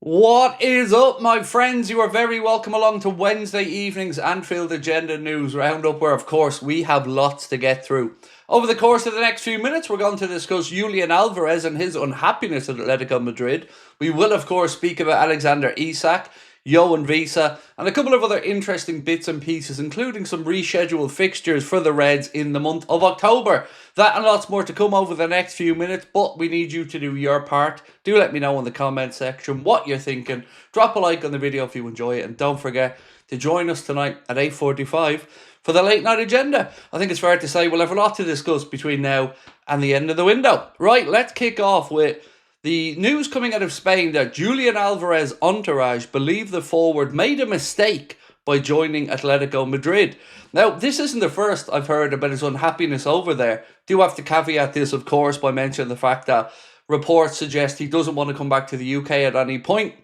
What is up, my friends? You are very welcome along to Wednesday evening's Anfield Agenda News Roundup, where, of course, we have lots to get through. Over the course of the next few minutes, we're going to discuss Julian Alvarez and his unhappiness at Atletico Madrid. We will, of course, speak about Alexander Isak, Yoan Wissa, and a couple of other interesting bits and pieces, including some rescheduled fixtures for the Reds in the month of October. That and lots more to come over the next few minutes, but we need you to do your part. Do let me know in the comment section what you're thinking. Drop a like on the video if you enjoy it, and don't forget to join us tonight at 8:45 for the late night agenda. I think it's fair to say we'll have a lot to discuss between now and the end of the window. Right, let's kick off with the news coming out of Spain that Julian Alvarez entourage believe the forward made a mistake by joining Atletico Madrid. Now, this isn't the first I've heard about his unhappiness over there. Do have to caveat this, of course, by mentioning the fact that reports suggest he doesn't want to come back to the UK at any point.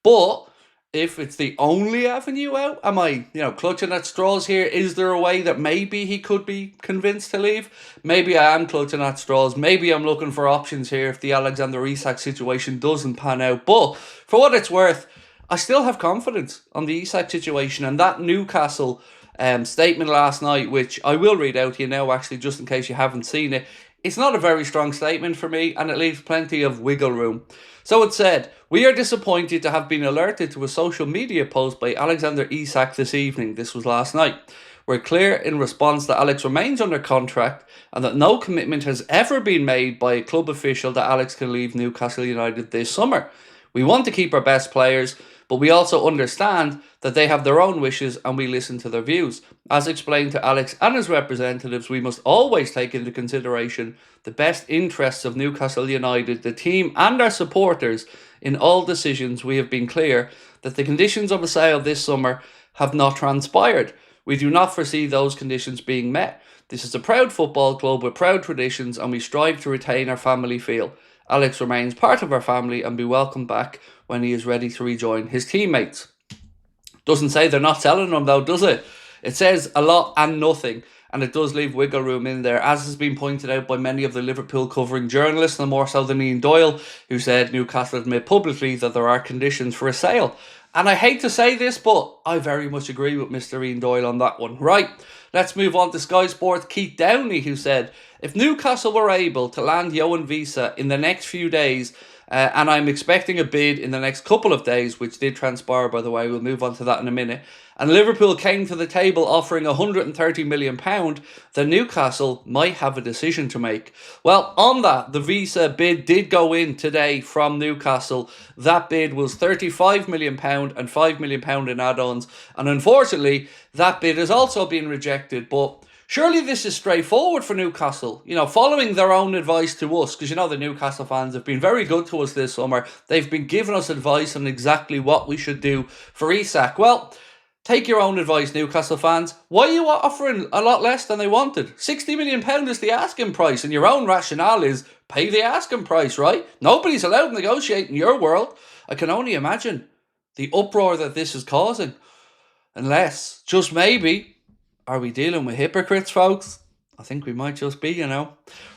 But if it's the only avenue out, am I, clutching at straws here? Is there a way that maybe he could be convinced to leave? Maybe I am clutching at straws. Maybe I'm looking for options here if the Alexander Isak situation doesn't pan out. But for what it's worth, I still have confidence on the Isak situation, and that Newcastle statement last night, which I will read out to you now, actually, just in case you haven't seen it. It's not a very strong statement for me, and it leaves plenty of wiggle room. So it said, "We are disappointed to have been alerted to a social media post by Alexander Isak this evening." This was last night. "We're clear in response that Alex remains under contract and that no commitment has ever been made by a club official that Alex can leave Newcastle United this summer. We want to keep our best players, but we also understand that they have their own wishes and we listen to their views. As explained to Alex and his representatives, we must always take into consideration the best interests of Newcastle United, the team and our supporters. In all decisions, we have been clear that the conditions of a sale this summer have not transpired. We do not foresee those conditions being met. This is a proud football club with proud traditions and we strive to retain our family feel. Alex remains part of our family and be welcomed back when he is ready to rejoin his teammates." Doesn't say they're not selling him though, does it? It says a lot and nothing, and it does leave wiggle room in there, as has been pointed out by many of the Liverpool covering journalists, and more so than Ian Doyle, who said Newcastle admit publicly that there are conditions for a sale. And I hate to say this, but I very much agree with Mr. Ian Doyle on that one. Right, let's move on to Sky Sports' Keith Downey, who said, "If Newcastle were able to land Yoan Wissa in the next few days, and I'm expecting a bid in the next couple of days," which did transpire, by the way, we'll move on to that in a minute, "and Liverpool came to the table offering £130 million, then Newcastle might have a decision to make." Well, on that, the Wissa bid did go in today from Newcastle. That bid was £35 million and £5 million in add-ons, and unfortunately, that bid has also been rejected, but surely this is straightforward for Newcastle, following their own advice to us, because the Newcastle fans have been very good to us this summer. They've been giving us advice on exactly what we should do for Isak. Well, take your own advice, Newcastle fans. Why are you offering a lot less than they wanted? £60 million is the asking price, and your own rationale is pay the asking price, right? Nobody's allowed to negotiate in your world. I can only imagine the uproar that this is causing. Unless, just maybe, are we dealing with hypocrites, folks? I think we might just be,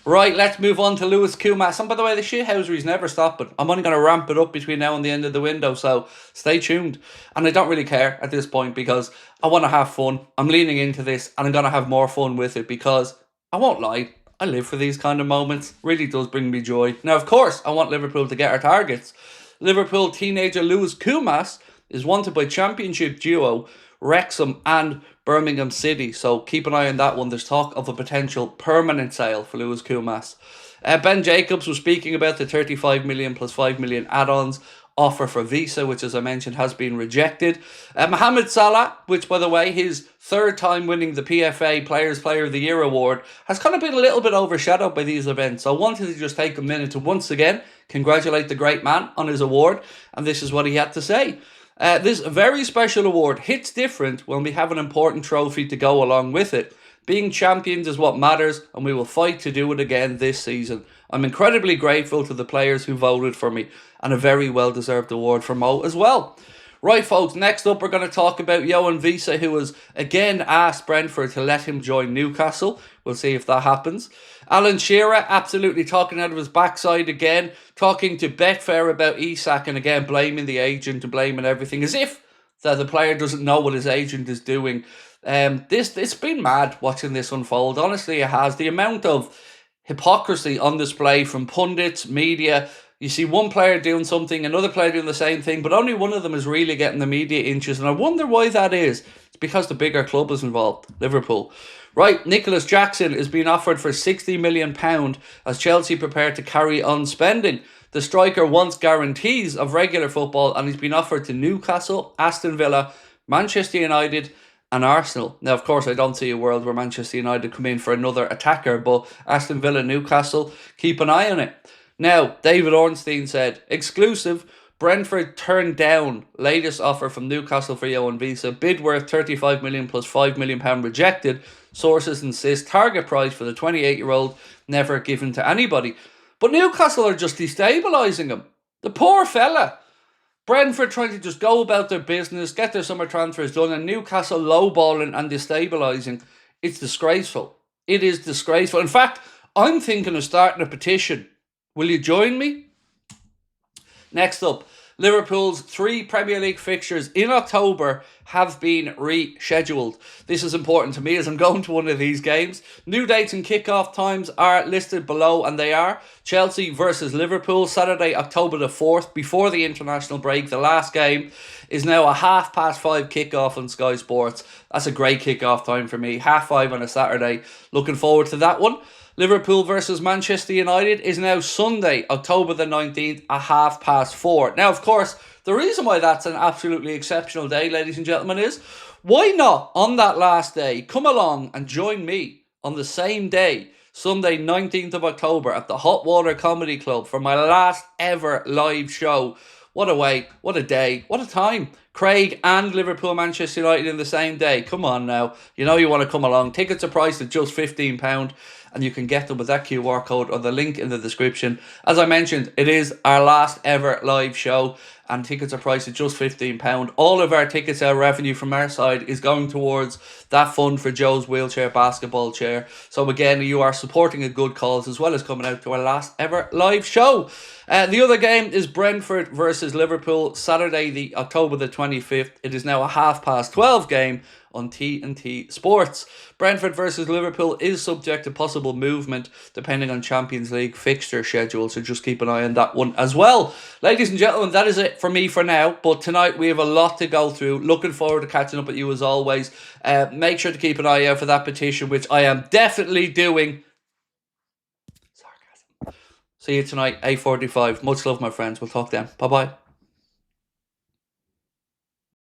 Right, let's move on to Lewis Kumas. And by the way, the shithousery's never stopping. I'm only going to ramp it up between now and the end of the window, so stay tuned. And I don't really care at this point because I want to have fun. I'm leaning into this and I'm going to have more fun with it because, I won't lie, I live for these kind of moments. Really does bring me joy. Now, of course, I want Liverpool to get our targets. Liverpool teenager Lewis Kumas is wanted by Championship duo Wrexham and Birmingham City, so keep an eye on that one. There's talk of a potential permanent sale for Lewis Kumas. Ben Jacobs was speaking about the 35 million plus 5 million add-ons offer for Wissa, which, as I mentioned, has been rejected. Mohamed Salah, which, by the way, his third time winning the PFA Players Player of the Year award, has kind of been a little bit overshadowed by these events. So I wanted to just take a minute to once again congratulate the great man on his award, and this is what he had to say. "This very special award hits different when we have an important trophy to go along with it. Being champions is what matters, and we will fight to do it again this season. I'm incredibly grateful to the players who voted for me, and a very well-deserved award for Mo as well." Right, folks, next up we're going to talk about Yoan Wissa, who has again asked Brentford to let him join Newcastle. We'll see if that happens. Alan Shearer absolutely talking out of his backside again, talking to Betfair about Isak and again blaming the agent and blaming everything as if that the player doesn't know what his agent is doing. It's been mad watching this unfold. Honestly, it has. The amount of hypocrisy on display from pundits, media. You see one player doing something, another player doing the same thing, but only one of them is really getting the media inches. And I wonder why that is. It's because the bigger club is involved, Liverpool. Right, Nicholas Jackson is being offered for £60 million as Chelsea prepare to carry on spending. The striker wants guarantees of regular football and he's been offered to Newcastle, Aston Villa, Manchester United and Arsenal. Now, of course, I don't see a world where Manchester United come in for another attacker, but Aston Villa, Newcastle, keep an eye on it. Now, David Ornstein said, exclusive, Brentford turned down latest offer from Newcastle for Yoan Wissa. Bid worth £35 million plus £5 million rejected. Sources insist target price for the 28-year-old never given to anybody. But Newcastle are just destabilising him. The poor fella. Brentford trying to just go about their business, get their summer transfers done, and Newcastle lowballing and destabilising. It's disgraceful. It is disgraceful. In fact, I'm thinking of starting a petition. Will you join me? Next up, Liverpool's 3 Premier League fixtures in October have been rescheduled. This is important to me as I'm going to one of these games. New dates and kickoff times are listed below, and they are Chelsea versus Liverpool, Saturday, October the 4th, before the international break. The last game is now a 5:30 kickoff on Sky Sports. That's a great kickoff time for me. 5:30 on a Saturday. Looking forward to that one. Liverpool versus Manchester United is now Sunday, October the 19th at 4:30. Now, of course, the reason why that's an absolutely exceptional day, ladies and gentlemen, is why not on that last day come along and join me on the same day, Sunday 19th of October at the Hot Water Comedy Club for my last ever live show. What a way, what a day, what a time. Craig and Liverpool Manchester United in the same day. Come on now. You know you want to come along. Tickets are priced at just £15 and you can get them with that QR code or the link in the description. As I mentioned, it is our last ever live show and tickets are priced at just £15. All of our ticket sale revenue from our side is going towards that fund for Joe's wheelchair basketball chair. So again, you are supporting a good cause as well as coming out to our last ever live show. The other game is Brentford versus Liverpool, Saturday, the October the 25th. It is now a 12:30 game on TNT Sports. Brentford versus Liverpool is subject to possible movement depending on Champions League fixture schedule, so just keep an eye on that one as well. Ladies and gentlemen, that is it for me for now, but tonight we have a lot to go through. Looking forward to catching up with you as always. Make sure to keep an eye out for that petition, which I am definitely doing. Sarcasm. See you tonight, 8:45. Much love, my friends. We'll talk then. Bye-bye.